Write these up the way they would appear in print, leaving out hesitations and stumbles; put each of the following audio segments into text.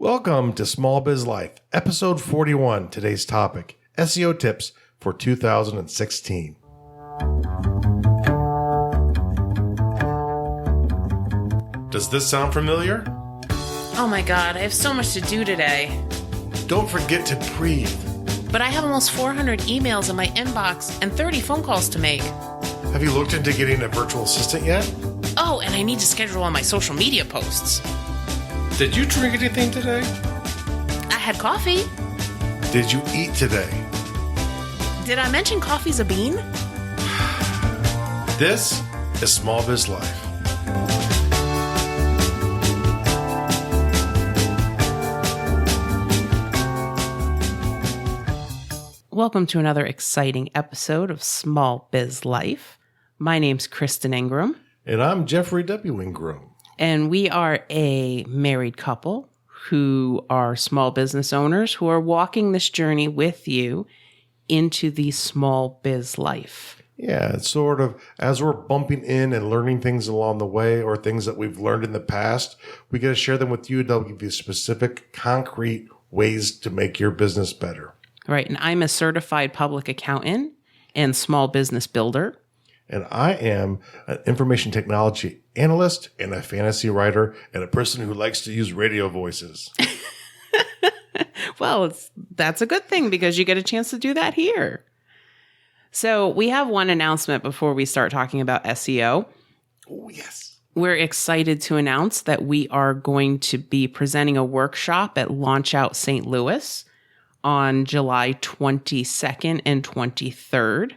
Welcome to Small Biz Life, episode 41. Today's topic, SEO tips for 2016. Does this sound familiar? Oh my God, I have so much to do today. Don't forget to breathe. But I have almost 400 emails in my inbox and 30 phone calls to make. Have you looked into getting a virtual assistant yet? Oh, and I need to schedule all my social media posts. Did you drink anything today? I had coffee. Did you eat today? Did I mention coffee's a bean? This is Small Biz Life. Welcome to another exciting episode of Small Biz Life. My name's Kristen Ingram. And I'm Jeffrey W. Ingram. And we are a married couple who are small business owners who are walking this journey with you into the small biz life. Yeah, it's sort of as we're bumping in and learning things along the way or things that we've learned in the past, we got to share them with you. They'll give you specific, concrete ways to make your business better. Right. And I'm a certified public accountant and small business builder. And I am an information technology analyst and a fantasy writer and a person who likes to use radio voices. Well, that's a good thing because you get a chance to do that here. So we have one announcement before we start talking about SEO. Oh, yes. We're excited to announce that we are going to be presenting a workshop at Launch Out St. Louis on July 22nd and 23rd.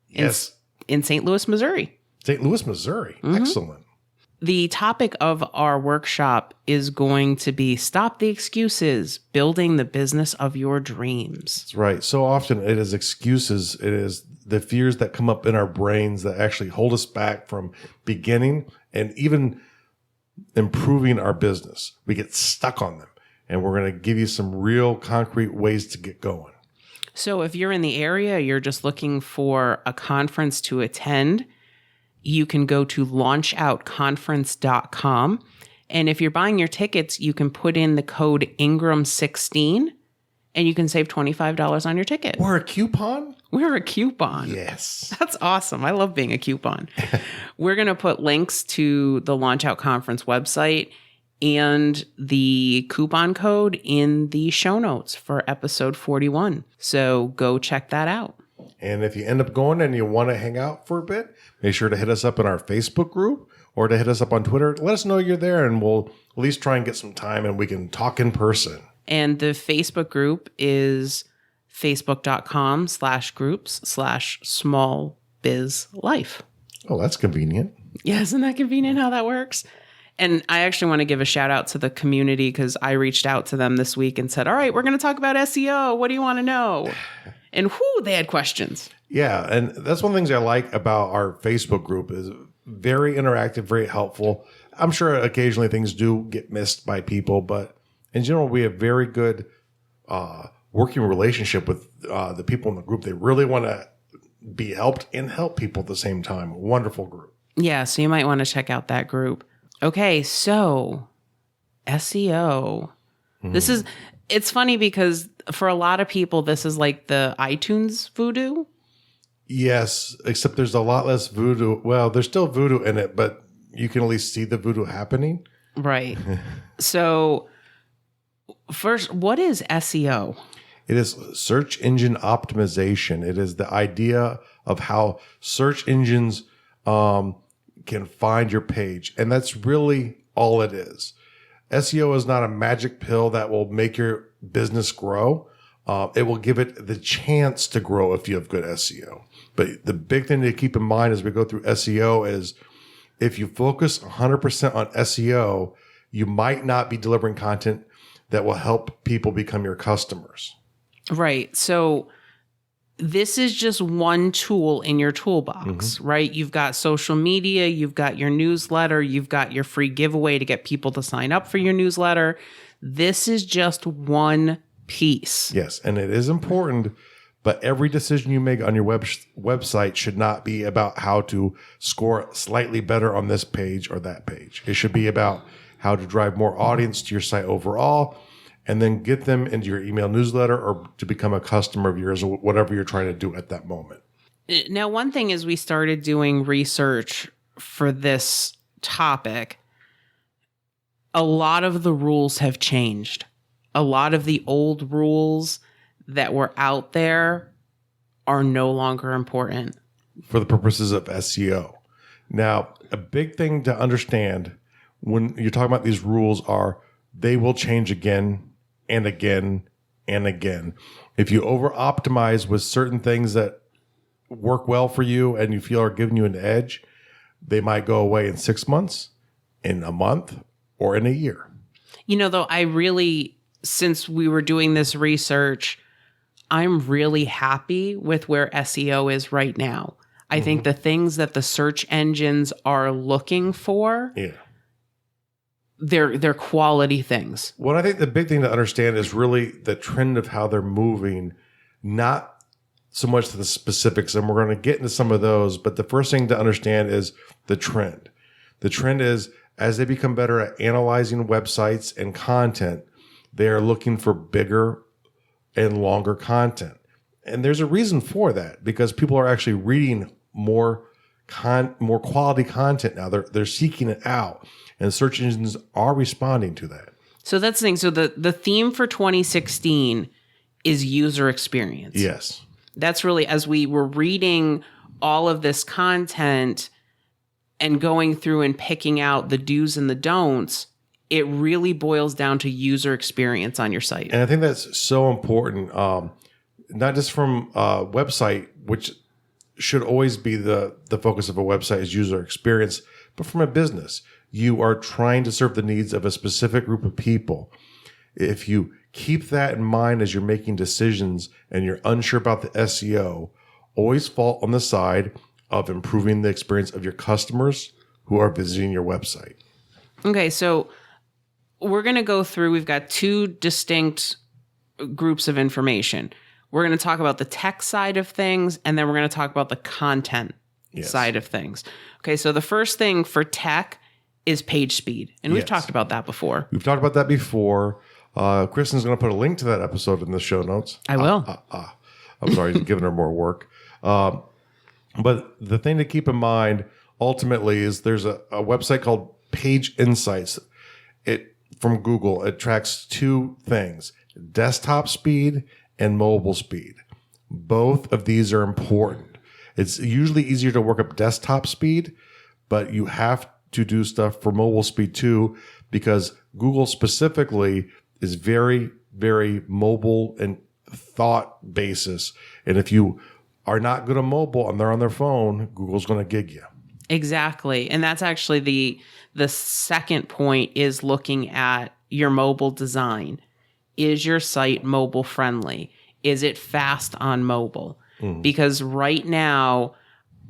Yes. In St. Louis, Missouri. St. Louis, Missouri. Mm-hmm. Excellent. The topic of our workshop is going to be Stop the Excuses, Building the Business of Your Dreams. That's right. So often it is excuses. It is the fears that come up in our brains that actually hold us back from beginning and even improving our business. We get stuck on them. And we're going to give you some real concrete ways to get going. So if you're in the area, you're just looking for a conference to attend, you can go to launchoutconference.com. And if you're buying your tickets, you can put in the code Ingram16 and you can save $25 on your ticket. We're a coupon? We're a coupon. Yes. That's awesome. I love being a coupon. We're going to put links to the Launch Out Conference website and the coupon code in the show notes for episode 41. So go check that out. And if you end up going and you want to hang out for a bit, make sure to hit us up in our Facebook group or to hit us up on Twitter. Let us know you're there and we'll at least try and get some time and we can talk in person. And the Facebook group is facebook.com/groups/smallbizlife. Oh, that's convenient. Yeah, isn't that convenient how that works? And I actually want to give a shout out to the community because I reached out to them this week and said, all right, we're going to talk about SEO. What do you want to know? And they had questions. Yeah. And that's one of the things I like about our Facebook group is very interactive, very helpful. I'm sure occasionally things do get missed by people, but in general, we have very good working relationship with the people in the group. They really want to be helped and help people at the same time. Wonderful group. Yeah. So you might want to check out that group. Okay, so SEO. It's funny because for a lot of people, this is like the iTunes voodoo. Yes, except there's a lot less voodoo. Well, there's still voodoo in it, but you can at least see the voodoo happening. Right. So first, what is SEO? It is search engine optimization. It is the idea of how search engines can find your page. And that's really all it is. SEO is not a magic pill that will make your business grow. It will give it the chance to grow if you have good SEO. But the big thing to keep in mind as we go through SEO is if you focus 100% on SEO, you might not be delivering content that will help people become your customers. Right. So this is just one tool in your toolbox, right? You've got social media, you've got your newsletter, you've got your free giveaway to get people to sign up for your newsletter. This is just one piece. Yes, and it is important, but every decision you make on your website should not be about how to score slightly better on this page or that page. It should be about how to drive more audience to your site overall and then get them into your email newsletter or to become a customer of yours or whatever you're trying to do at that moment. Now, one thing is we started doing research for this topic. A lot of the rules have changed. A lot of the old rules that were out there are no longer important. For the purposes of SEO. Now, a big thing to understand when you're talking about these rules are they will change again and again and again. If you over optimize with certain things that work well for you and you feel are giving you an edge, they might go away in 6 months, in a month, or in a year. You know, though, since we were doing this research, I'm really happy with where SEO is right now. I think the things that the search engines are looking for, they're quality things. Well, I think the big thing to understand is really the trend of how they're moving, not so much to the specifics, and we're going to get into some of those, but the first thing to understand is the trend. The trend is as they become better at analyzing websites and content, they are looking for bigger and longer content. And there's a reason for that because people are actually reading more quality content now. They're seeking it out, and search engines are responding to that. So that's the thing. So the theme for 2016 is user experience. Yes. That's really, as we were reading all of this content and going through and picking out the do's and the don'ts, it really boils down to user experience on your site. And I think that's so important, not just from a website, which should always be the focus of a website is user experience, but from a business. You are trying to serve the needs of a specific group of people. If you keep that in mind as you're making decisions and you're unsure about the SEO, always fall on the side of improving the experience of your customers who are visiting your website. Okay, so we're going to go through, we've got two distinct groups of information. We're going to talk about the tech side of things, and then we're going to talk about the content side of things. Okay, so the first thing for tech is page speed. And we've talked about that before. We've talked about that before. Kristen's going to put a link to that episode in the show notes. I will. I'm sorry, giving her more work. But the thing to keep in mind ultimately is there's a website called Page Insights. From Google, it tracks two things: desktop speed and mobile speed. Both of these are important. It's usually easier to work up desktop speed, but you have to do stuff for mobile speed too, because Google specifically is very, very mobile and thought basis. And if you are not good on mobile and they're on their phone, Google's going to gig you. Exactly. And that's actually the second point is looking at your mobile design. Is your site mobile friendly? Is it fast on mobile? Because right now,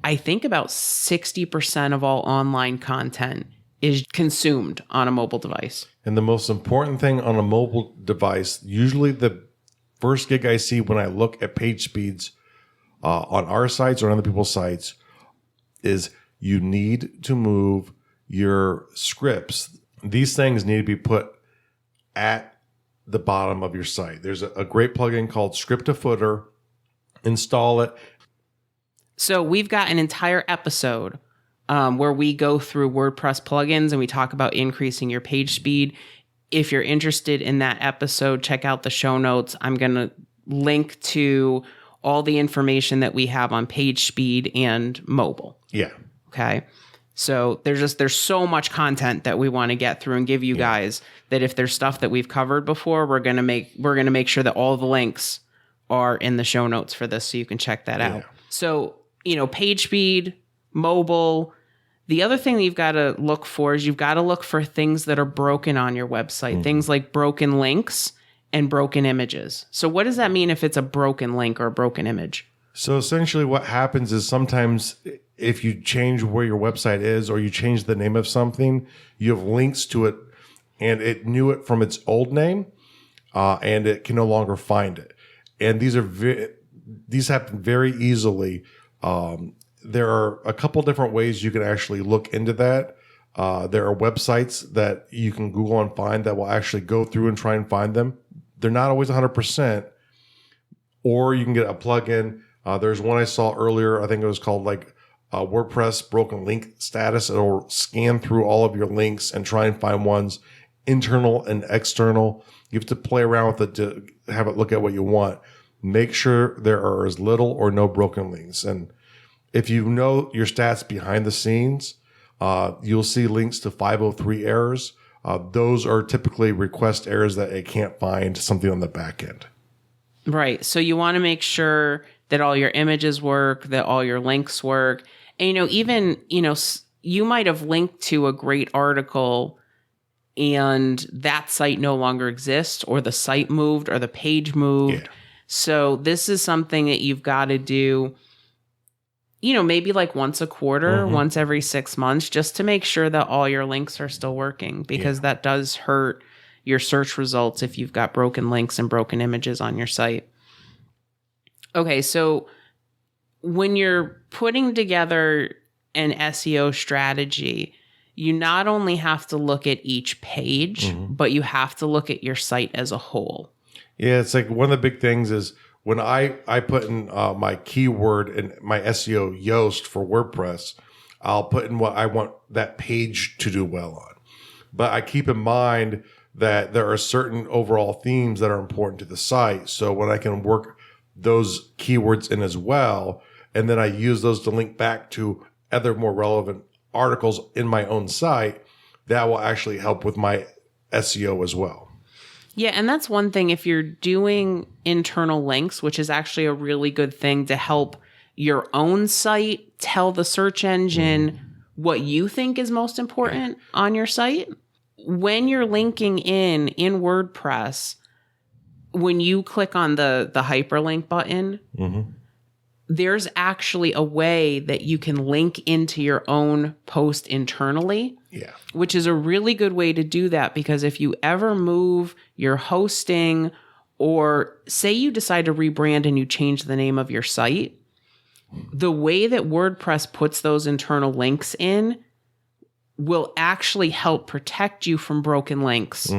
I think about 60% of all online content is consumed on a mobile device. And the most important thing on a mobile device, usually the first gig I see when I look at page speeds on our sites or on other people's sites, is you need to move your scripts. These things need to be put at the bottom of your site. There's a great plugin called Script to Footer. Install it. So we've got an entire episode where we go through WordPress plugins and we talk about increasing your page speed. If you're interested in that episode, check out the show notes. I'm going to link to all the information that we have on page speed and mobile. Yeah. Okay. So there's so much content that we want to get through and give you guys that if there's stuff that we've covered before, we're going to make sure that all the links are in the show notes for this so you can check that out. So, page speed, mobile. The other thing that you've got to look for is you've got to look for things that are broken on your website, things like broken links and broken images. So what does that mean if it's a broken link or a broken image? So essentially what happens is sometimes if you change where your website is or you change the name of something, you have links to it and it knew it from its old name and it can no longer find it. And these happen very easily. There are a couple different ways you can actually look into that. There are websites that you can Google and find that will actually go through and try and find them they're not always 100%. Or you can get a plugin. There's one I saw earlier. I think it was called like WordPress broken link status. It'll scan through all of your links and try and find ones internal and external. You have to play around with it to have it look at what you want. Make sure there are as little or no broken links. And if you know your stats behind the scenes, you'll see links to 503 errors. Those are typically request errors that it can't find something on the back end. Right. So you want to make sure that all your images work, that all your links work. And, even, you might have linked to a great article and that site no longer exists, or the site moved, or the page moved. Yeah. So this is something that you've got to do, maybe like once a quarter, once every 6 months, just to make sure that all your links are still working, because that does hurt your search results if you've got broken links and broken images on your site. Okay, so when you're putting together an SEO strategy, you not only have to look at each page, but you have to look at your site as a whole. Yeah, it's like one of the big things is when I put in my keyword in my SEO Yoast for WordPress, I'll put in what I want that page to do well on. But I keep in mind that there are certain overall themes that are important to the site. So when I can work those keywords in as well, and then I use those to link back to other more relevant articles in my own site, that will actually help with my SEO as well. Yeah, and that's one thing. If you're doing internal links, which is actually a really good thing to help your own site tell the search engine what you think is most important on your site. When you're linking in WordPress, when you click on the hyperlink button, there's actually a way that you can link into your own post internally. Yeah. Which is a really good way to do that, because if you ever move your hosting, or say you decide to rebrand and you change the name of your site, the way that WordPress puts those internal links in will actually help protect you from broken links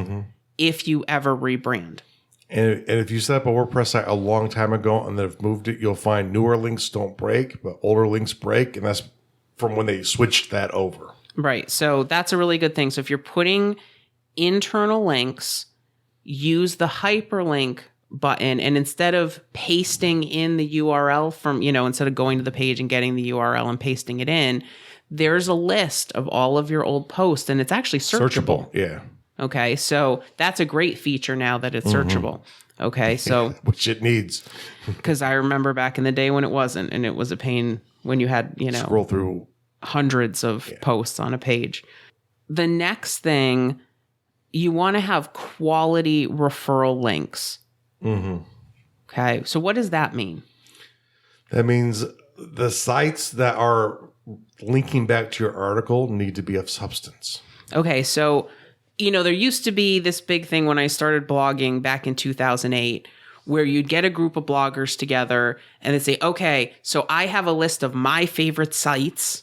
if you ever rebrand. And if you set up a WordPress site a long time ago and they've moved it, you'll find newer links don't break, but older links break. And that's from when they switched that over. Right. So that's a really good thing. So if you're putting internal links, use the hyperlink button. And instead of pasting in the URL from, instead of going to the page and getting the URL and pasting it in, there's a list of all of your old posts, and it's actually searchable. Yeah. Okay, so that's a great feature now that it's searchable. Okay, so which it needs, because I remember back in the day when it wasn't, and it was a pain when you had scroll through hundreds of posts on a page. The next thing, you want to have quality referral links. Okay, so what does that mean? That means the sites that are linking back to your article need to be of substance. Okay, so there used to be this big thing when I started blogging back in 2008, where you'd get a group of bloggers together and they'd say, okay, so I have a list of my favorite sites,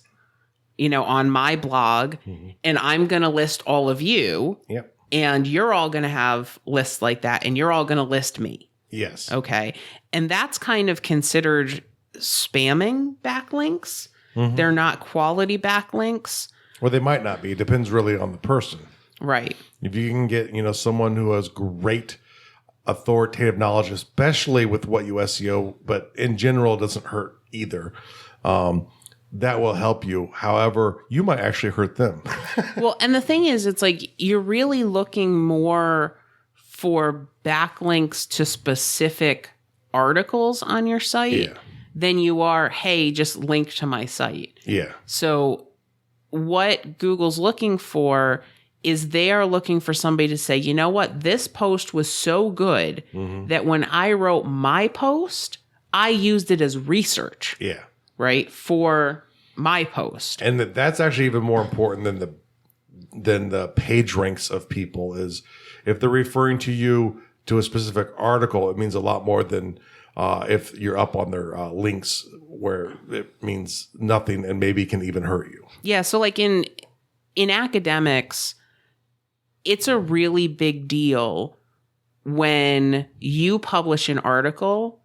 on my blog, and I'm going to list all of you. Yep. And you're all going to have lists like that, and you're all going to list me. Yes. Okay. And that's kind of considered spamming backlinks. They're not quality backlinks. Or they might not be. It depends really on the person. Right. If you can get, someone who has great authoritative knowledge, especially with what you SEO, but in general, it doesn't hurt either. That will help you. However, you might actually hurt them. Well, and the thing is, it's like you're really looking more for backlinks to specific articles on your site than you are, hey, just link to my site. Yeah. So what Google's looking for is they are looking for somebody to say, you know what, this post was so good that when I wrote my post, I used it as research. Yeah. Right? For my post. And that's actually even more important than the page ranks of people. Is if they're referring to you to a specific article, it means a lot more than if you're up on their links, where it means nothing and maybe can even hurt you. Yeah. So like in academics, it's a really big deal when you publish an article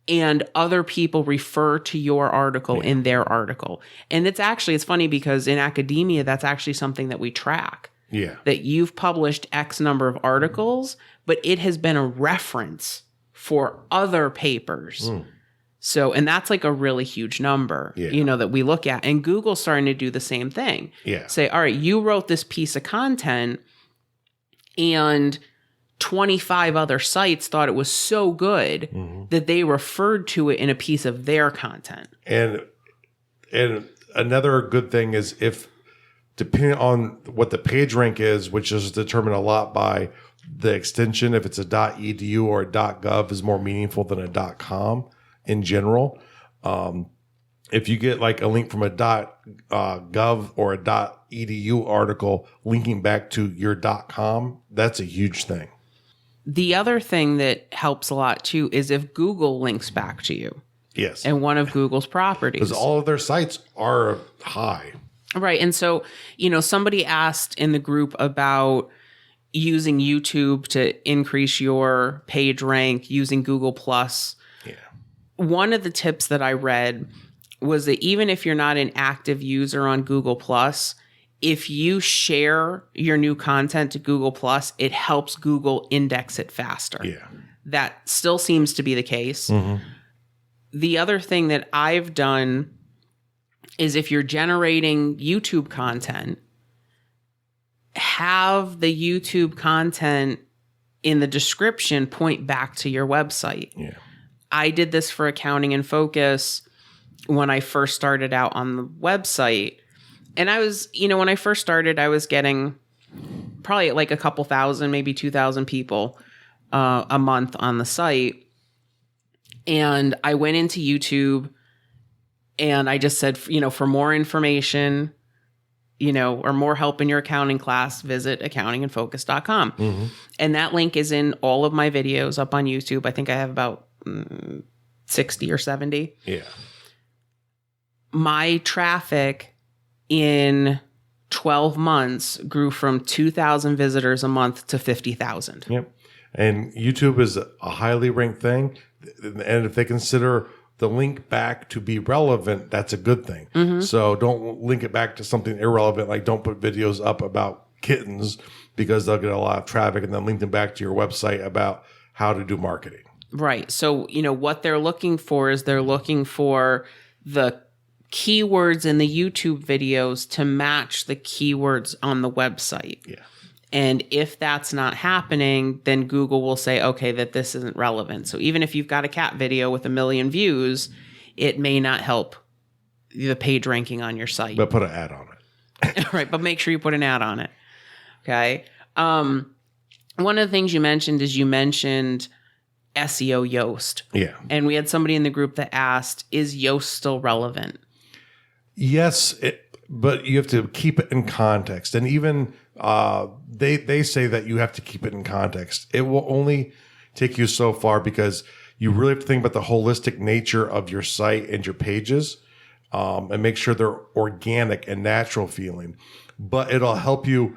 and other people refer to your article in their article. And it's funny because in academia, that's actually something that we track. Yeah. That you've published X number of articles, but it has been a reference for other papers. So, and that's like a really huge number, that we look at. And Google's starting to do the same thing. Yeah. Say, all right, you wrote this piece of content and 25 other sites thought it was so good that they referred to it in a piece of their content. And another good thing is if, depending on what the page rank is, which is determined a lot by the extension, if it's a .edu or a .gov is more meaningful than a .com in general. If you get like a link from a .gov or a .edu article linking back to your .com, that's a huge thing. The other thing that helps a lot too is if Google links back to you. Yes. And one of Google's properties. Because all of their sites are high. Right. And so, somebody asked in the group about using YouTube to increase your page rank using Google Plus. Yeah. One of the tips that I read was that even if you're not an active user on Google Plus, if you share your new content to Google Plus, it helps Google index it faster. Yeah. That still seems to be the case. The other thing that I've done is if you're generating YouTube content, have the YouTube content in the description point back to your website. Yeah. I did this for Accounting in Focus when I first started out on the website. And I was, when I first started, I was getting probably like a couple thousand, maybe 2,000 people a month on the site. And I went into YouTube and I just said, for more information, or more help in your accounting class, visit accountinginfocus.com. And that link is in all of my videos up on YouTube. I think I have about 60 or 70. Yeah. My traffic in 12 months grew from 2,000 visitors a month to 50,000. Yep. And YouTube is a highly ranked thing. And if they consider the link back to be relevant, that's a good thing. So don't link it back to something irrelevant. Like don't put videos up about kittens because they'll get a lot of traffic, and then link them back to your website about how to do marketing. Right. So, what they're looking for is they're looking for the keywords in the YouTube videos to match the keywords on the website. Yeah. And if that's not happening, then Google will say, okay, that this isn't relevant. So even if you've got a cat video with 1 million views, it may not help the page ranking on your site. But put an ad on it. Right. But make sure you put an ad on it. Okay. One of the things you mentioned is SEO Yoast. Yeah. And we had somebody in the group that asked, is Yoast still relevant? Yes, but you have to keep it in context. And even they say that you have to keep it in context. It will only take you so far because you really have to think about the holistic nature of your site and your pages, and make sure they're organic and natural feeling. But it'll help you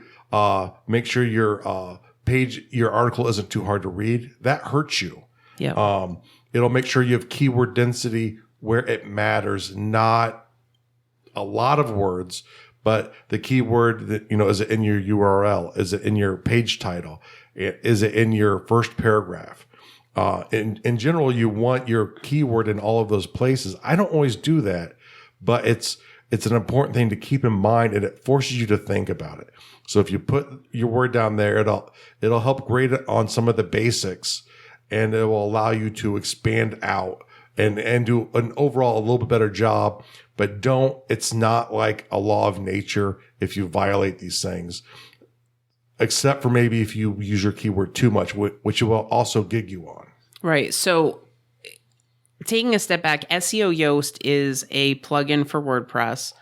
make sure your your article isn't too hard to read. That hurts you. Yeah. It'll make sure you have keyword density where it matters, not a lot of words, but the keyword that, is it in your URL? Is it in your page title? Is it in your first paragraph? In general, you want your keyword in all of those places. I don't always do that, but it's an important thing to keep in mind, and it forces you to think about it. So if you put your word down there, it'll help grade it on some of the basics, and it will allow you to expand out and do an overall a little bit better job. But it's not like a law of nature if you violate these things, except for maybe if you use your keyword too much, which it will also gig you on. Right. So taking a step back, SEO Yoast is a plugin for WordPress.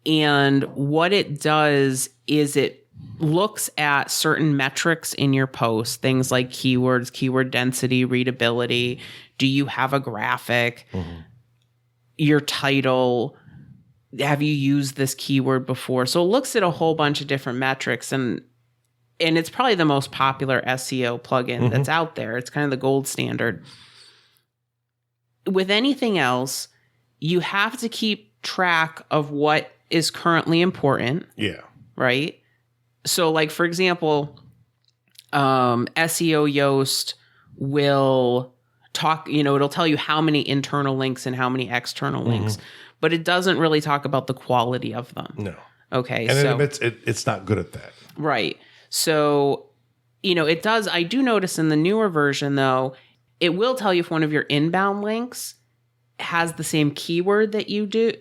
And what it does is it looks at certain metrics in your post, things like keywords, keyword density, readability. Do you have a graphic? Your title, have you used this keyword before? So it looks at a whole bunch of different metrics. And and it's probably the most popular SEO plugin that's out there. It's kind of the gold standard. With anything else, you have to keep track of what is currently important. Yeah. Right? So, like, for example, SEO Yoast will talk, it'll tell you how many internal links and how many external links, but it doesn't really talk about the quality of them. No. Okay. And it admits it's not good at that. Right. So, it does. I do notice in the newer version, though, it will tell you if one of your inbound links has the same keyword that you do.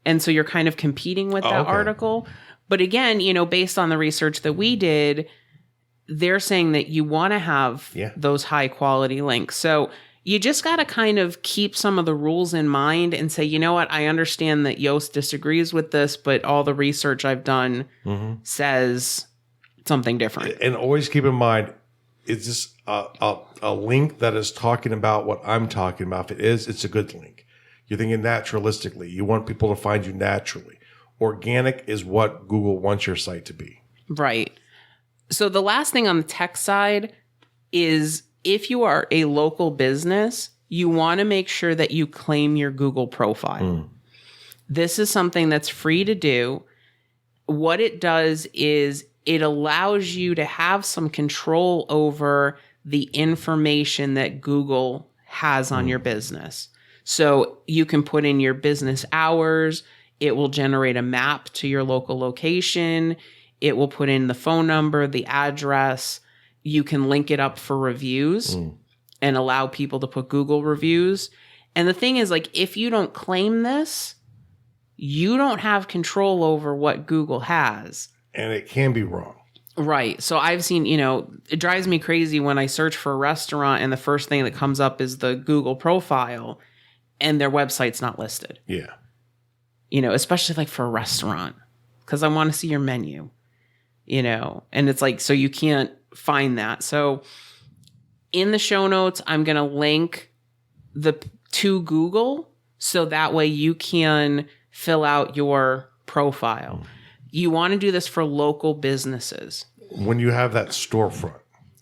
And so you're kind of competing with that article. But again, based on the research that we did, they're saying that you want to have those high quality links. So you just got to kind of keep some of the rules in mind and say, you know what, I understand that Yoast disagrees with this, but all the research I've done says something different. And always keep in mind, is this a link that is talking about what I'm talking about? If it is, it's a good link. You're thinking naturalistically. You want people to find you naturally. Organic is what Google wants your site to be. Right. So the last thing on the tech side is if you are a local business, you want to make sure that you claim your Google profile. This is something that's free to do. What it does is it allows you to have some control over the information that Google has on your business. So you can put in your business hours. It will generate a map to your local location. It will put in the phone number, the address. You can link it up for reviews and allow people to put Google reviews. And the thing is, like, if you don't claim this, you don't have control over what Google has. And it can be wrong. Right. So I've seen, it drives me crazy when I search for a restaurant and the first thing that comes up is the Google profile and their website's not listed. Yeah. Especially like for a restaurant, because I want to see your menu, and it's like, so you can't find that. So in the show notes, I'm going to link to Google so that way you can fill out your profile. You want to do this for local businesses. When you have that storefront.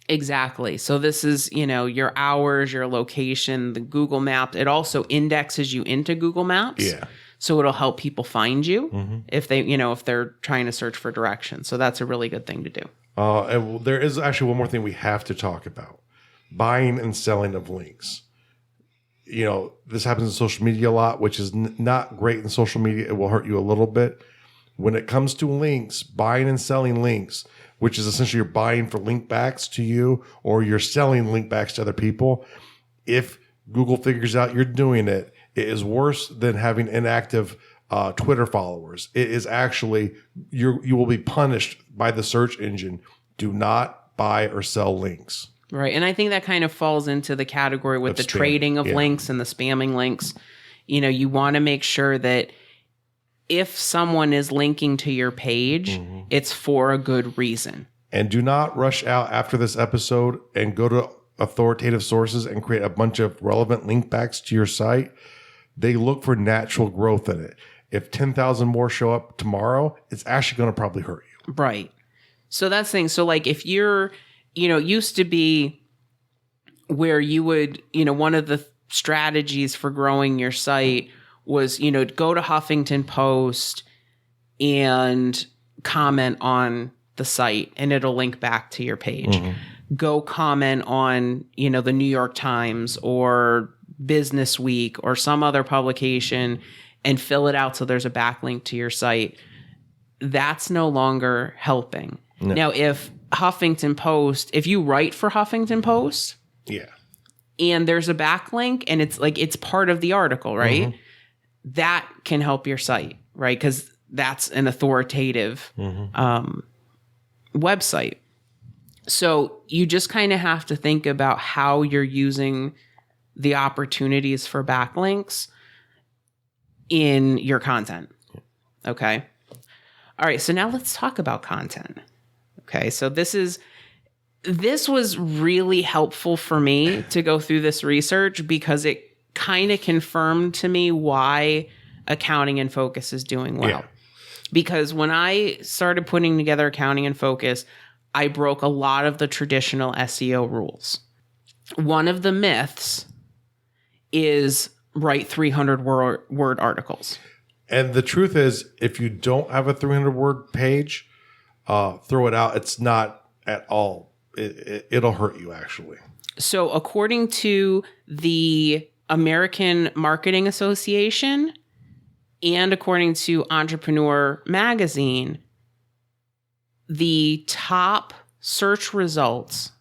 Exactly. So this is, your hours, your location, the Google Maps. It also indexes you into Google Maps. Yeah. So it'll help people find you if they, if they're trying to search for directions. So that's a really good thing to do. And there is actually one more thing we have to talk about: buying and selling of links. This happens in social media a lot, which is not great in social media. It will hurt you a little bit. When it comes to links, buying and selling links, which is essentially you're buying for link backs to you or you're selling link backs to other people. If Google figures out you're doing it, it is worse than having inactive Twitter followers. It is actually, you will be punished by the search engine. Do not buy or sell links. Right. And I think that kind of falls into the category with the trading of links and the spamming links. You want to make sure that if someone is linking to your page, it's for a good reason. And do not rush out after this episode and go to authoritative sources and create a bunch of relevant link backs to your site. They look for natural growth in it. If 10,000 more show up tomorrow, it's actually going to probably hurt you. Right. So that's the thing. So like if you're, it used to be where you would, one of the strategies for growing your site was, go to Huffington Post and comment on the site and it'll link back to your page. Go comment on, the New York Times or Business Week or some other publication and fill it out so there's a backlink to your site. That's no longer helping. No. Now, if Huffington Post, if you write for Huffington Post, and there's a backlink and it's part of the article, right? That can help your site, right? Because that's an authoritative website. So you just kind of have to think about how you're using the opportunities for backlinks in your content. Okay. All right. So now let's talk about content. Okay. So this was really helpful for me to go through this research because it kind of confirmed to me why Accounting in Focus is doing well. Because when I started putting together Accounting in Focus, I broke a lot of the traditional SEO rules. One of the myths is write 300 word articles. And the truth is, if you don't have a 300 word page, throw it out. It's not at all. It'll hurt you, actually. So according to the American Marketing Association and according to Entrepreneur Magazine, the top search results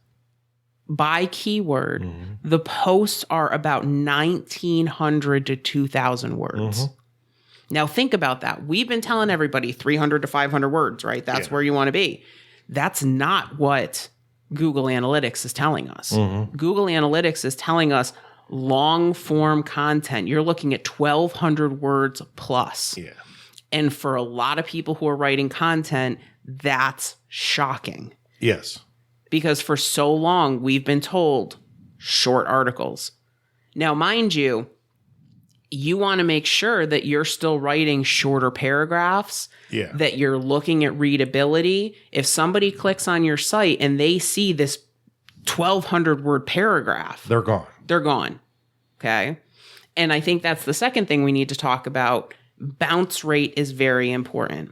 by keyword, the posts are about 1,900 to 2,000 words. Now think about that. We've been telling everybody 300 to 500 words, right? That's where you want to be. That's not what Google Analytics is telling us. Google Analytics is telling us long form content. You're looking at 1,200 words plus. Yeah. And for a lot of people who are writing content, that's shocking. Yes. Because for so long, we've been told short articles. Now, mind you, you want to make sure that you're still writing shorter paragraphs, that you're looking at readability. If somebody clicks on your site and they see this 1,200 word paragraph, they're gone. They're gone. Okay. And I think that's the second thing we need to talk about. Bounce rate is very important.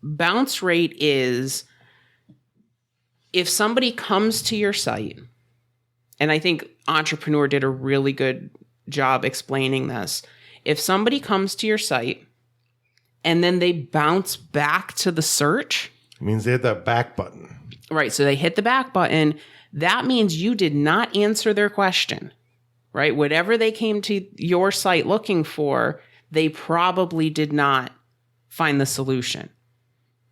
Bounce rate is if somebody comes to your site, and I think Entrepreneur did a really good job explaining this. If somebody comes to your site and then they bounce back to the search, it means they hit that back button. Right. So they hit the back button. That means you did not answer their question, right? Whatever they came to your site looking for, they probably did not find the solution.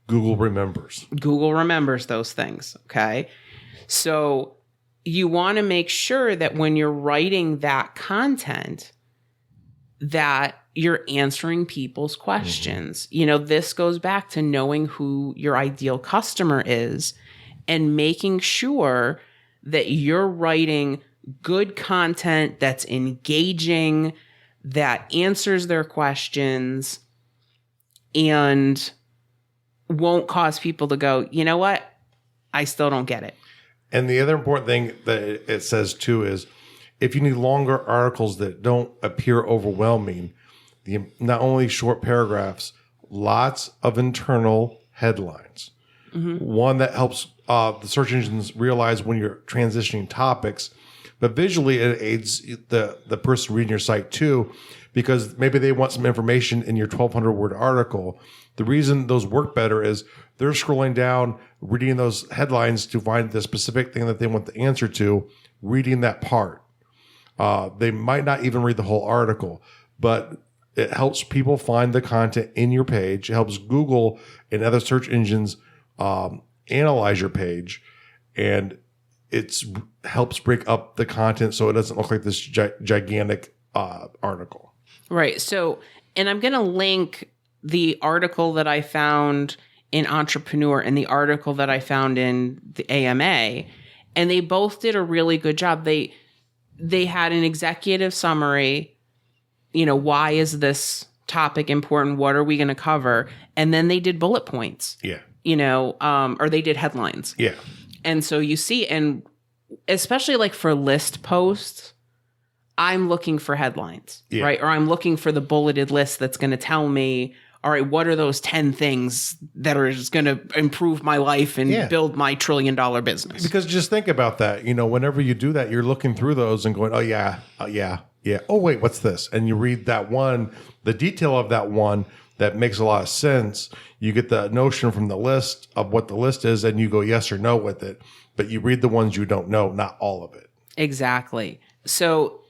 Google remembers. Google remembers those things. Okay. So you want to make sure that when you're writing that content, that you're answering people's questions. You know, this goes back to knowing who your ideal customer is and making sure that you're writing good content that's engaging, that answers their questions, and won't cause people to go, you know what? I still don't get it. And the other important thing that it says too is if you need longer articles that don't appear overwhelming, not only short paragraphs, lots of internal headlines. One that helps the search engines realize when you're transitioning topics, but visually it aids the person reading your site too, because maybe they want some information in your 1,200 word article. The reason those work better is they're scrolling down, reading those headlines to find the specific thing that they want the answer to, reading that part. They might not even read the whole article, but it helps people find the content in your page. It helps Google and other search engines analyze your page, and it helps break up the content so it doesn't look like this gigantic article. Right. So, and I'm going to link the article that I found in Entrepreneur and the article that I found in the AMA, and they both did a really good job. They had an executive summary, you know, why is this topic important? What are we going to cover? And then they did bullet points. Yeah. You know, or they did headlines. Yeah. And so you see, and especially like for list posts, I'm looking for headlines, right? Or I'm looking for the bulleted list that's going to tell me, all right, what are those 10 things that are just going to improve my life and build my $1 trillion business? Because just think about that. You know, whenever you do that, you're looking through those and going, oh, yeah. Oh, wait, what's this? And you read that one, the detail of that one that makes a lot of sense. You get the notion from the list of what the list is, and you go yes or no with it. But you read the ones you don't know, not all of it. Exactly. So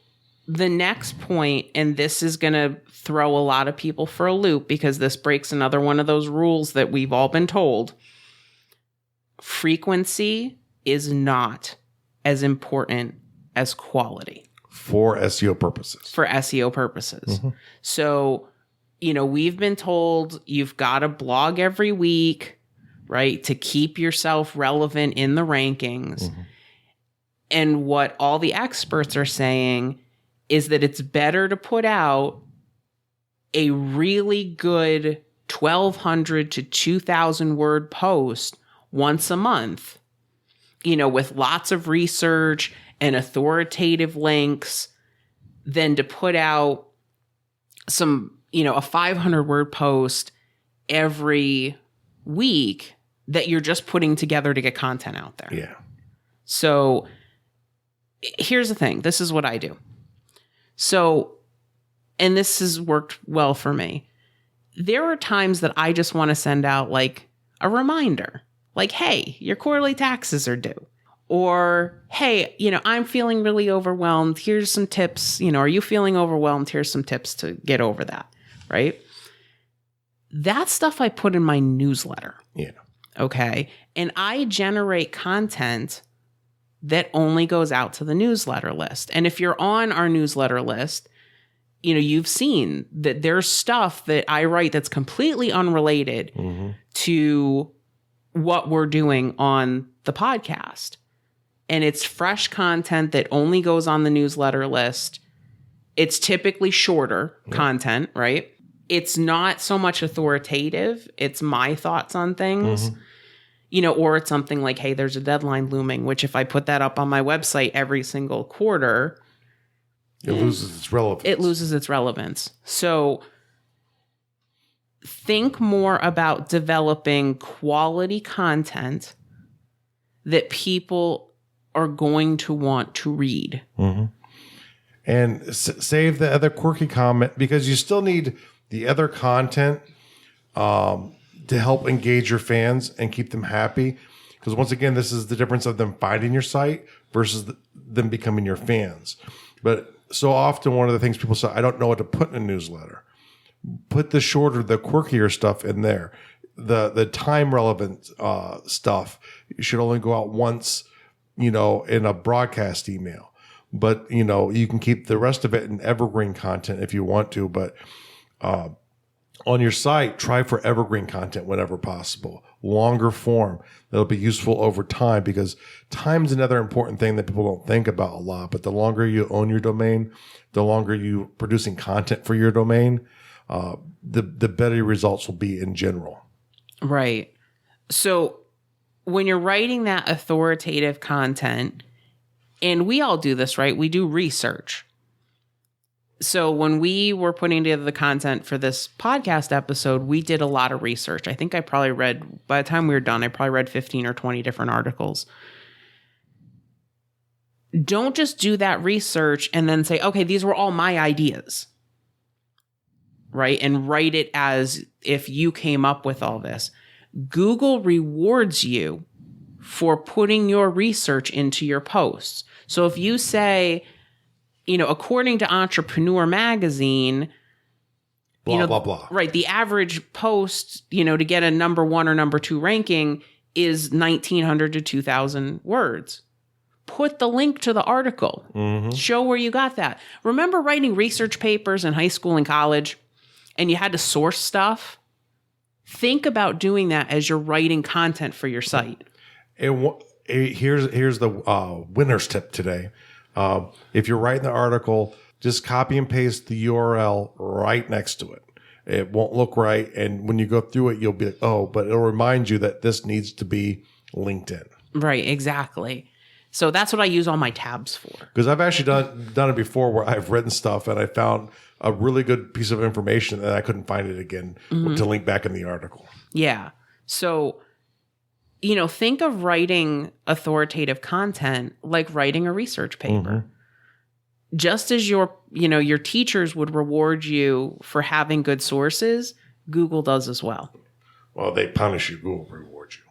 the next point, and this is going to throw a lot of people for a loop because this breaks another one of those rules that we've all been told. Frequency is not as important as quality. For SEO purposes. For SEO purposes. So, you know, we've been told you've got to blog every week, right, to keep yourself relevant in the rankings. And what all the experts are saying is that it's better to put out a really good 1,200 to 2,000 word post once a month, you know, with lots of research and authoritative links, than to put out some, you know, a 500-word post every week that you're just putting together to get content out there. Yeah. So here's the thing. This is what I do. So, and this has worked well for me. There are times that I just want to send out like a reminder, like, hey, your quarterly taxes are due. Or, hey, you know, I'm feeling really overwhelmed. Here's some tips. You know, are you feeling overwhelmed? Here's some tips to get over that, right? That stuff I put in my newsletter. Yeah. Okay. And I generate content that only goes out to the newsletter list. And if you're on our newsletter list, you know, you've seen that there's stuff that I write that's completely unrelated to what we're doing on the podcast. And it's fresh content that only goes on the newsletter list. It's typically shorter content, right? It's not so much authoritative. It's my thoughts on things, you know, or it's something like, hey, there's a deadline looming, which if I put that up on my website every single quarter, it loses its relevance. It loses its relevance. So think more about developing quality content that people are going to want to read. And save the other quirky comment, because you still need the other content to help engage your fans and keep them happy. Because once again, this is the difference of them finding your site versus them becoming your fans. But so often one of the things people say, I don't know what to put in a newsletter. Put the shorter, the quirkier stuff in there. The time relevant stuff should only go out once, you know, in a broadcast email. But, you know, you can keep the rest of it in evergreen content if you want to. But on your site, try for evergreen content whenever possible. Longer form that'll be useful over time, because time's another important thing that people don't think about a lot. But the longer you own your domain, the longer you producing content for your domain, the better your results will be in general. Right. So when you're writing that authoritative content, and we all do this, right? We do research. So when we were putting together the content for this podcast episode, we did a lot of research. I think by the time we were done, I probably read 15 or 20 different articles. Don't just do that research and then say, okay, these were all my ideas, right? And write it as if you came up with all this. Google rewards you for putting your research into your posts. So if you say, you know, according to Entrepreneur Magazine, blah, blah, blah. Right. The average post, you know, to get a number 1 or number 2 ranking is 1,900 to 2,000 words. Put the link to the article. Show where you got that. Remember writing research papers in high school and college, and you had to source stuff? Think about doing that as you're writing content for your site. Here's the winner's tip today. If you're writing the article, just copy and paste the URL right next to it. It won't look right. And when you go through it, you'll be like, oh, but it'll remind you that this needs to be linked in. Right, exactly. So that's what I use all my tabs for. Because I've actually done it before where I've written stuff and I found a really good piece of information and I couldn't find it again to link back in the article. Yeah. So, you know, think of writing authoritative content like writing a research paper. Just as your teachers would reward you for having good sources, Google does as well. Well, they punish you. Google rewards you.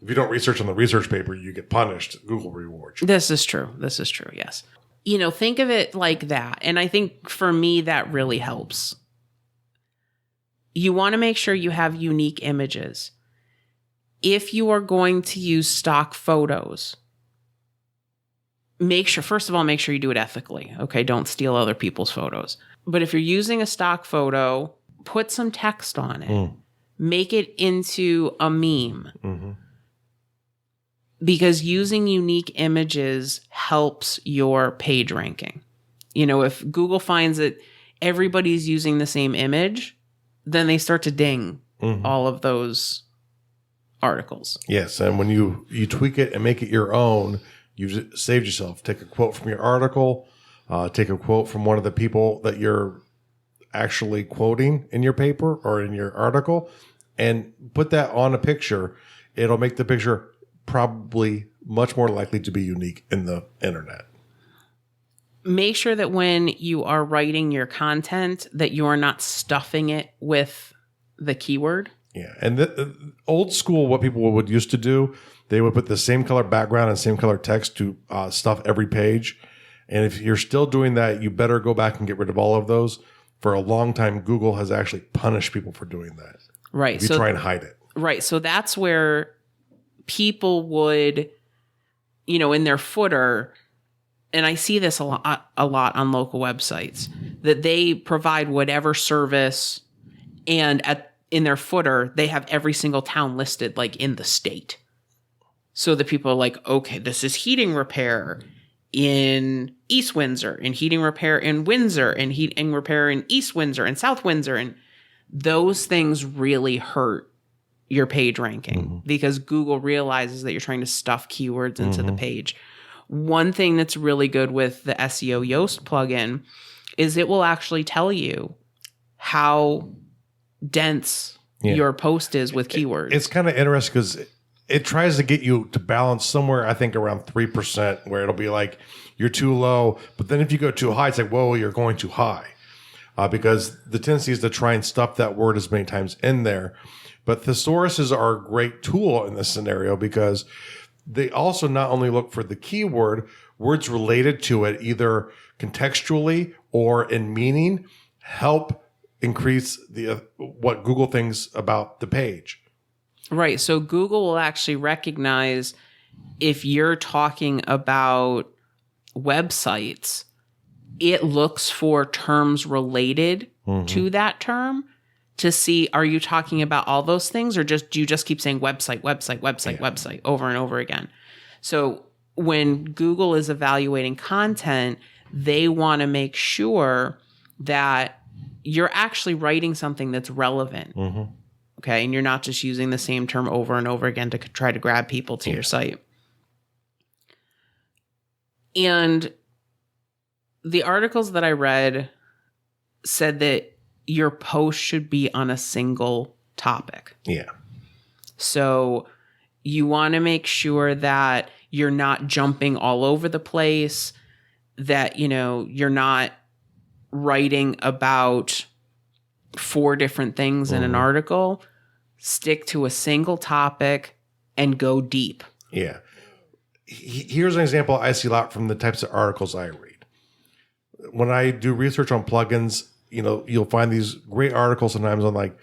If you don't research on the research paper, you get punished. Google rewards you. This is true. Yes. You know, think of it like that. And I think for me, that really helps. You want to make sure you have unique images. If you are going to use stock photos, first of all, make sure you do it ethically. Okay. Don't steal other people's photos. But if you're using a stock photo, put some text on it. Make it into a meme. Because using unique images helps your page ranking. You know, if Google finds that everybody's using the same image, then they start to ding all of those articles. Yes, and when you tweak it and make it your own, you've saved yourself. Take a quote from your article, take a quote from one of the people that you're actually quoting in your paper or in your article, and put that on a picture. It'll make the picture probably much more likely to be unique in the internet. Make sure that when you are writing your content that you are not stuffing it with the keyword. Yeah. And the old school, what people would used to do, they would put the same color background and same color text to stuff every page. And if you're still doing that, you better go back and get rid of all of those. For a long time, Google has actually punished people for doing that. Right. If you try and hide it. Right. So that's where people would, in their footer, and I see this a lot on local websites, that they provide whatever service, and in their footer, they have every single town listed like in the state. So that people are like, okay, this is heating repair in East Windsor, and heating repair in Windsor, and heating repair in East Windsor and South Windsor. And those things really hurt your page ranking because Google realizes that you're trying to stuff keywords into the page. One thing that's really good with the SEO Yoast plugin is it will actually tell you how dense your post is with keywords. It's kind of interesting because it tries to get you to balance somewhere, I think, around 3%, where it'll be like you're too low. But then if you go too high, it's like, whoa, you're going too high. Because the tendency is to try and stuff that word as many times in there. But thesauruses are a great tool in this scenario because they also not only look for the keyword, words related to it, either contextually or in meaning, help increase what Google thinks about the page. Right. So Google will actually recognize if you're talking about websites, it looks for terms related to that term to see, are you talking about all those things, or do you just keep saying website over and over again? So when Google is evaluating content, they want to make sure that you're actually writing something that's relevant. Okay. And you're not just using the same term over and over again to try to grab people to your site. And the articles that I read said that your post should be on a single topic. Yeah. So you want to make sure that you're not jumping all over the place, that, you're not writing about 4 different things in an article. Stick to a single topic and go deep. Yeah. Here's an example I see a lot from the types of articles I read. When I do research on plugins, you'll find these great articles sometimes on like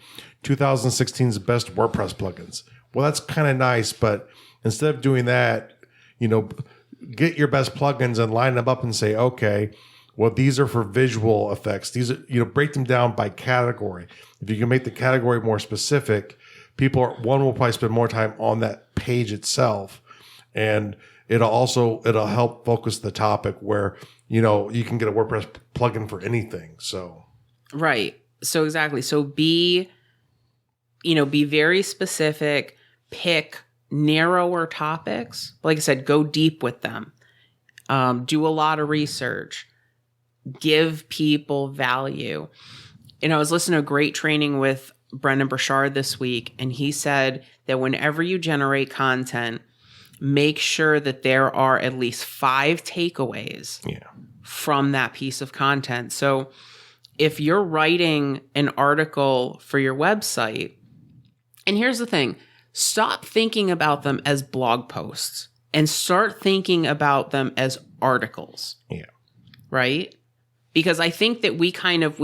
2016's best WordPress plugins. Well, that's kind of nice, but instead of doing that, get your best plugins and line them up and say, okay, well, these are for visual effects. These are, break them down by category. If you can make the category more specific, will probably spend more time on that page itself. And it'll help focus the topic where, you can get a WordPress plugin for anything. So. Right. So exactly. So be very specific, pick narrower topics. Like I said, go deep with them. Do a lot of research, give people value. I was listening to a great training with Brendan Burchard this week, and he said that whenever you generate content, make sure that there are at least 5 takeaways from that piece of content. So if you're writing an article for your website, and here's the thing, stop thinking about them as blog posts and start thinking about them as articles. Yeah. Right? Because I think that we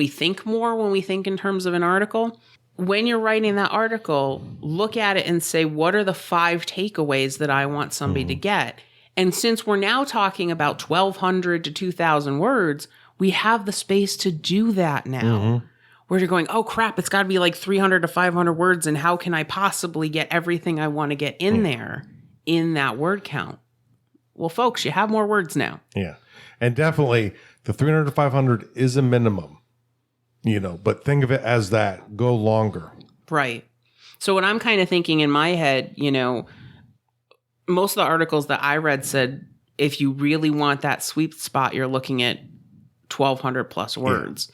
think more when we think in terms of an article. When you're writing that article, look at it and say, what are the 5 takeaways that I want somebody to get? And since we're now talking about 1,200 to 2,000 words, we have the space to do that now. Where you're going, oh crap, it's got to be like 300 to 500 words, and how can I possibly get everything I want to get in there in that word count? Well, folks, you have more words now. Yeah. And definitely the 300 to 500 is a minimum, but think of it as that. Go longer. Right. So what I'm kind of thinking in my head, most of the articles that I read said if you really want that sweet spot, you're looking at 1,200 plus words.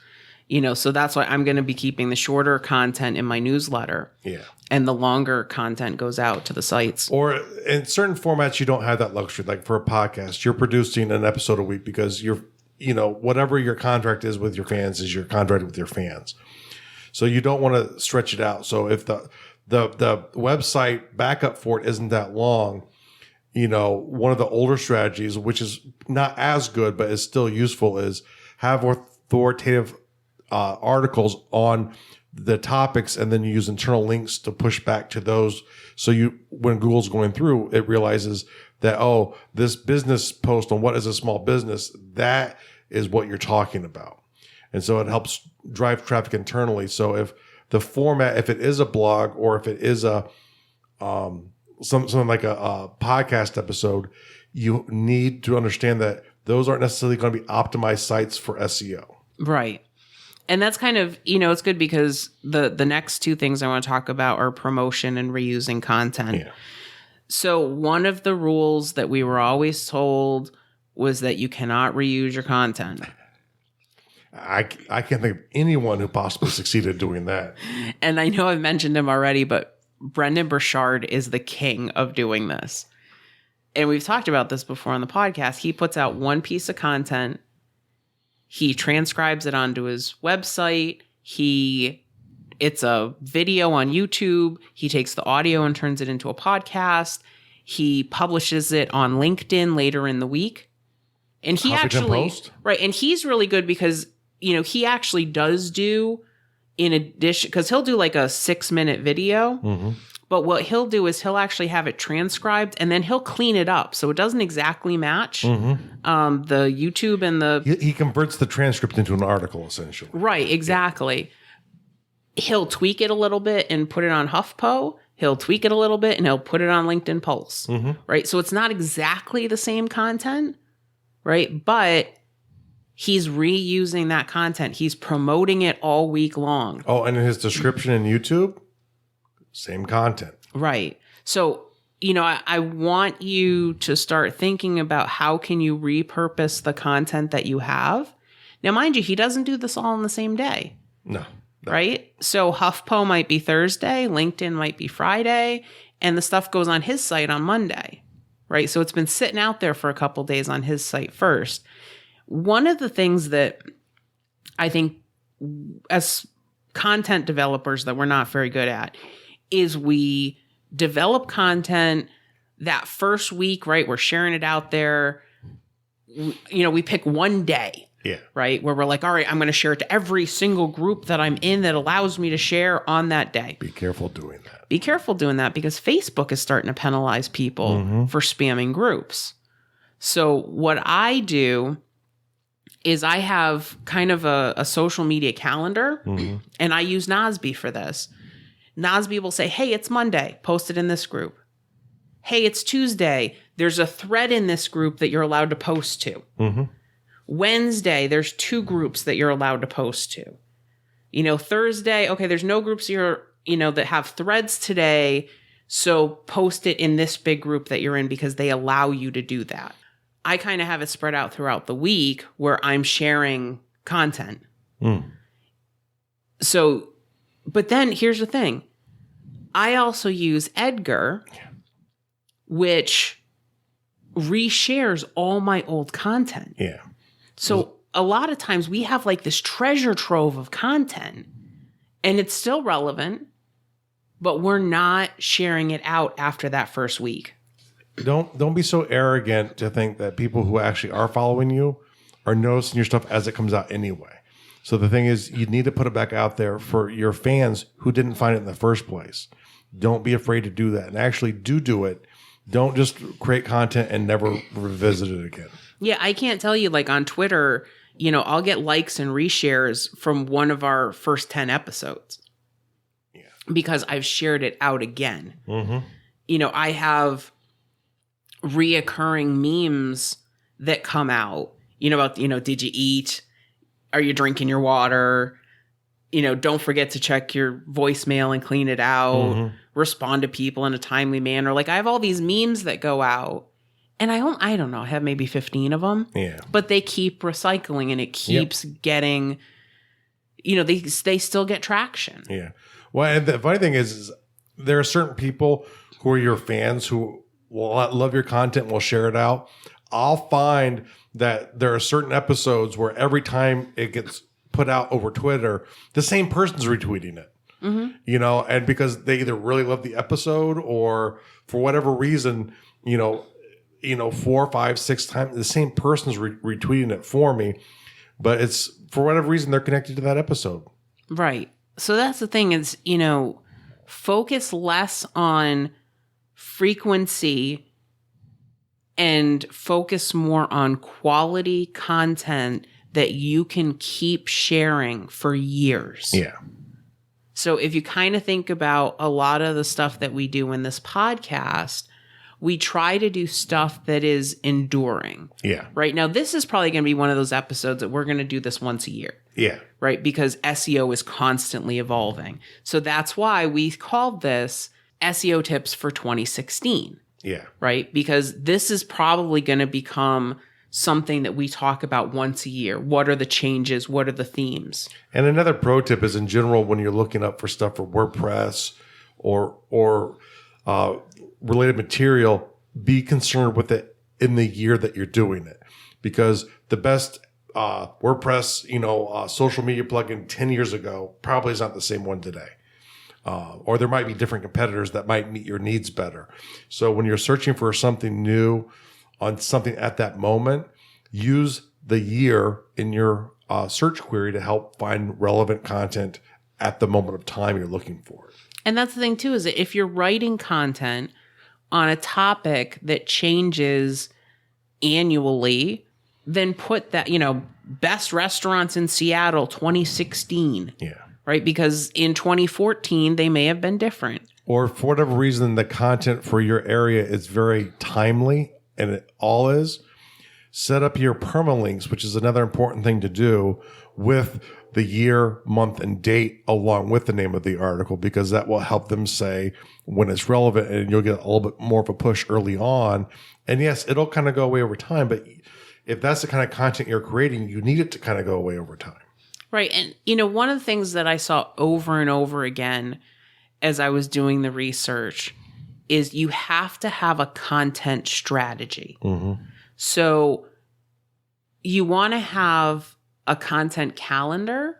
So that's why I'm going to be keeping the shorter content in my newsletter. Yeah. And the longer content goes out to the sites. Or in certain formats, you don't have that luxury. Like for a podcast, you're producing an episode a week because whatever your contract is with your fans is your contract with your fans. So you don't want to stretch it out. So if the website backup for it isn't that long, one of the older strategies, which is not as good, but is still useful, is have authoritative articles on the topics, and then you use internal links to push back to those. So when Google's going through, it realizes that, this business post on what is a small business, that is what you're talking about. And so it helps drive traffic internally. So if the format, if it is a blog or if it is a something like a podcast episode, you need to understand that those aren't necessarily going to be optimized sites for SEO. Right. And that's kind of, it's good because the next two things I want to talk about are promotion and reusing content. Yeah. So one of the rules that we were always told was that you cannot reuse your content. I can't think of anyone who possibly succeeded doing that. And I know I've mentioned him already, but Brendan Burchard is the king of doing this. And we've talked about this before on the podcast. He puts out one piece of content. He transcribes it onto his website. It's a video on YouTube. He takes the audio and turns it into a podcast. He publishes it on LinkedIn later in the week. And he right. And he's really good because, he actually does do, in addition, because he'll do like a 6-minute video. Mm-hmm. But what he'll do is he'll actually have it transcribed and then he'll clean it up. So it doesn't exactly match the YouTube and the... He converts the transcript into an article, essentially. Right, exactly. Yeah. He'll tweak it a little bit and put it on HuffPo. He'll tweak it a little bit and he'll put it on LinkedIn Pulse. Mm-hmm. Right? So it's not exactly the same content, right? But he's reusing that content. He's promoting it all week long. Oh, and in his description in YouTube? Same content. Right. So, I want you to start thinking about how can you repurpose the content that you have. Now, mind you, he doesn't do this all on the same day. No. Right? So HuffPo might be Thursday, LinkedIn might be Friday, and the stuff goes on his site on Monday. Right? So it's been sitting out there for a couple days on his site first. One of the things that I think as content developers that we're not very good at is we develop content that first week, right? We're sharing it out there. We pick one day, right? Where we're like, all right, I'm going to share it to every single group that I'm in that allows me to share on that day. Be careful doing that. Be careful doing that because Facebook is starting to penalize people for spamming groups. So what I do is I have kind of a social media calendar and I use Nosby for this. Nosby will say, hey, it's Monday, post it in this group. Hey, it's Tuesday, there's a thread in this group that you're allowed to post to. Mm-hmm. Wednesday, there's 2 groups that you're allowed to post to. Thursday, okay, there's no groups that have threads today, so post it in this big group that you're in because they allow you to do that. I kind of have it spread out throughout the week where I'm sharing content. So, but then here's the thing. I also use Edgar, which reshares all my old content. Yeah. So a lot of times we have like this treasure trove of content and it's still relevant, but we're not sharing it out after that first week. Don't be so arrogant to think that people who actually are following you are noticing your stuff as it comes out anyway. So the thing is, you need to put it back out there for your fans who didn't find it in the first place. Don't be afraid to do that, and actually do it. Don't just create content and never revisit it again. Yeah, I can't tell you, like on Twitter, I'll get likes and reshares from one of our first 10 episodes. Yeah. Because I've shared it out again. Mm-hmm. I have reoccurring memes that come out, about, did you eat? Are you drinking your water? don't forget to check your voicemail and clean it out, respond to people in a timely manner. Like I have all these memes that go out and I don't know, I have maybe 15 of them. Yeah. But they keep recycling and it keeps getting, they still get traction. Yeah. Well, and the funny thing is there are certain people who are your fans who will love your content and will share it out. I'll find that there are certain episodes where every time it gets put out over Twitter, the same person's retweeting it. And because they either really love the episode or for whatever reason, 4, 5, 6 times the same person's retweeting it for me, but it's for whatever reason they're connected to that episode. Right. So that's the thing is, focus less on frequency and focus more on quality content that you can keep sharing for years. Yeah. So if you kind of think about a lot of the stuff that we do in this podcast, we try to do stuff that is enduring. Yeah. Right now, this is probably going to be one of those episodes that we're going to do this once a year. Yeah. Right. Because SEO is constantly evolving. So that's why we called this SEO tips for 2016. Yeah. Right. Because this is probably going to become something that we talk about once a year. What are the changes? What are the themes? And another pro tip is in general, when you're looking up for stuff for WordPress or related material, be concerned with it in the year that you're doing it, because the best WordPress, social media plugin 10 years ago probably is not the same one today. Or there might be different competitors that might meet your needs better. So when you're searching for something new on something at that moment, use the year in your search query to help find relevant content at the moment of time you're looking for it. And that's the thing too, is that if you're writing content on a topic that changes annually, then put that, best restaurants in Seattle 2016. Yeah. Right? Because in 2014, they may have been different. Or for whatever reason, the content for your area is very timely, and it all is. Set up your permalinks, which is another important thing to do, with the year, month, and date along with the name of the article, because that will help them say when it's relevant, and you'll get a little bit more of a push early on. And yes, it'll kind of go away over time, but if that's the kind of content you're creating, you need it to kind of go away over time. Right. And, one of the things that I saw over and over again as I was doing the research is you have to have a content strategy. So you want to have a content calendar,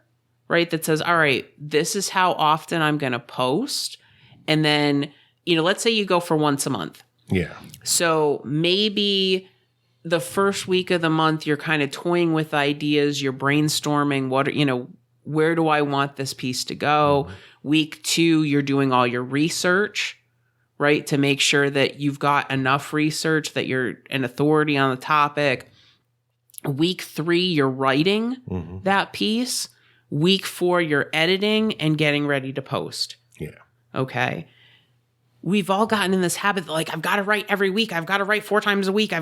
right? That says, all right, this is how often I'm going to post. And then, let's say you go for once a month. Yeah. So maybe the first week of the month, you're kind of toying with ideas, you're brainstorming where do I want this piece to go? Week 2, you're doing all your research, right? To make sure that you've got enough research, that you're an authority on the topic. Week 3, you're writing that piece. Week 4, you're editing and getting ready to post. Yeah. Okay. We've all gotten in this habit that I've got to write every week. I've got to write 4 times a week.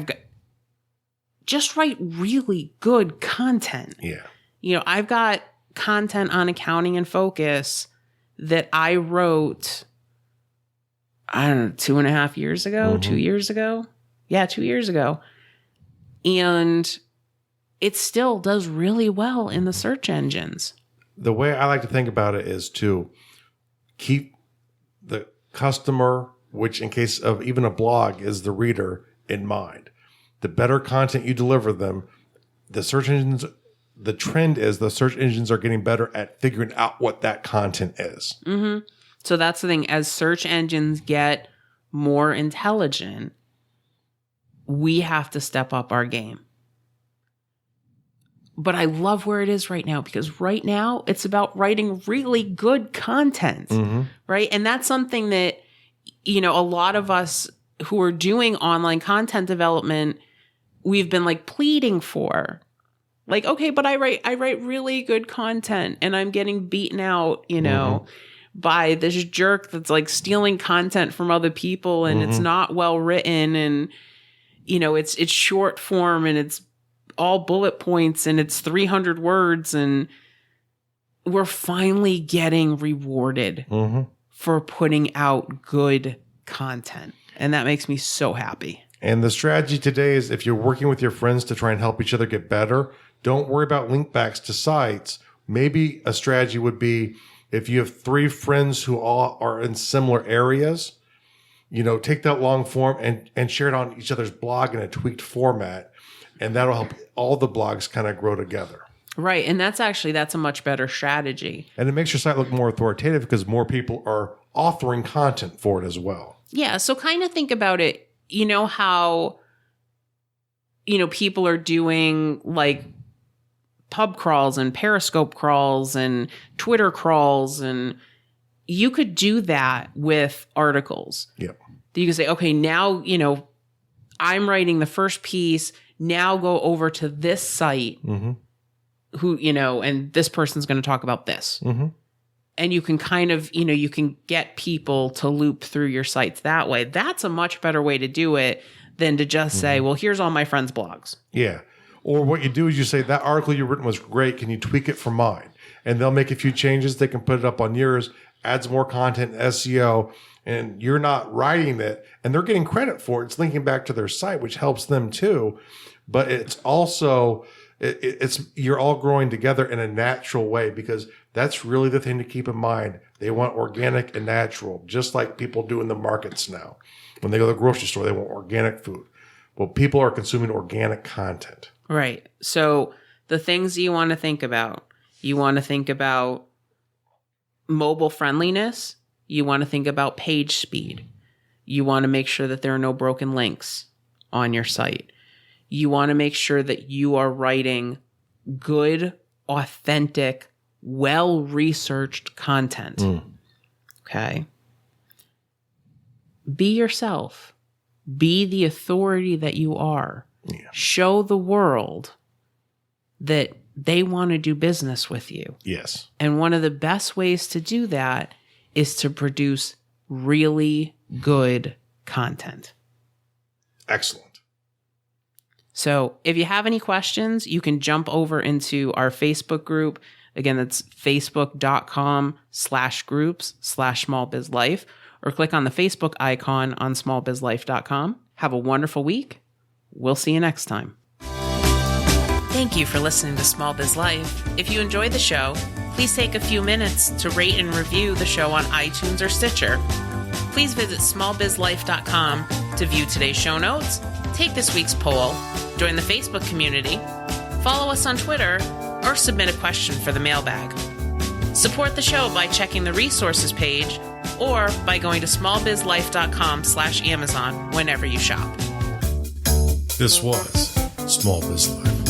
Just write really good content. Yeah. I've got content on accounting and focus that I wrote, 2.5 years ago, 2 years ago. Yeah, 2 years ago. And it still does really well in the search engines. The way I like to think about it is to keep the customer, which in case of even a blog is the reader, in mind. The better content you deliver them, the search engines, the trend is the search engines are getting better at figuring out what that content is. So that's the thing. As search engines get more intelligent, we have to step up our game. But I love where it is right now, because right now it's about writing really good content, right? And that's something that, a lot of us who are doing online content development, we've been pleading for. Okay, but I write really good content and I'm getting beaten out, by this jerk that's stealing content from other people, and it's not well written, and it's short form, and it's all bullet points, and it's 300 words, and we're finally getting rewarded for putting out good content. And that makes me so happy. And the strategy today is if you're working with your friends to try and help each other get better, don't worry about link backs to sites. Maybe a strategy would be if you have 3 friends who all are in similar areas, take that long form and share it on each other's blog in a tweaked format. And that'll help all the blogs kind of grow together. Right. And that's a much better strategy. And it makes your site look more authoritative because more people are authoring content for it as well. Yeah. So kind of think about it. You know how, people are doing like pub crawls and Periscope crawls and Twitter crawls, and you could do that with articles. Yep. You can say, okay, now, I'm writing the first piece. Now go over to this site who, and this person's going to talk about this. And you can kind of, you can get people to loop through your sites that way. That's a much better way to do it than to just say, well, here's all my friends' blogs. Yeah. Or what you do is you say, that article you've written was great. Can you tweak it for mine? And they'll make a few changes. They can put it up on yours, adds more content, SEO, and you're not writing it. And they're getting credit for it. It's linking back to their site, which helps them too. But it's also, you're all growing together in a natural way, because that's really the thing to keep in mind. They want organic and natural, just like people do in the markets now. When they go to the grocery store, they want organic food. Well, people are consuming organic content. Right. So the things you want to think about mobile friendliness. You want to think about page speed. You want to make sure that there are no broken links on your site. You want to make sure that you are writing good, authentic, well-researched content. Okay? Be yourself. Be the authority that you are. Yeah. Show the world that they want to do business with you. Yes. And one of the best ways to do that is to produce really good content. Excellent. So if you have any questions, you can jump over into our Facebook group. Again, that's facebook.com/groups/smallbizlife, or click on the Facebook icon on smallbizlife.com. Have a wonderful week. We'll see you next time. Thank you for listening to Small Biz Life. If you enjoyed the show, please take a few minutes to rate and review the show on iTunes or Stitcher. Please visit smallbizlife.com to view today's show notes, take this week's poll, join the Facebook community, follow us on Twitter, or submit a question for the mailbag. Support the show by checking the resources page or by going to smallbizlife.com/Amazon whenever you shop. This was Small Biz Life.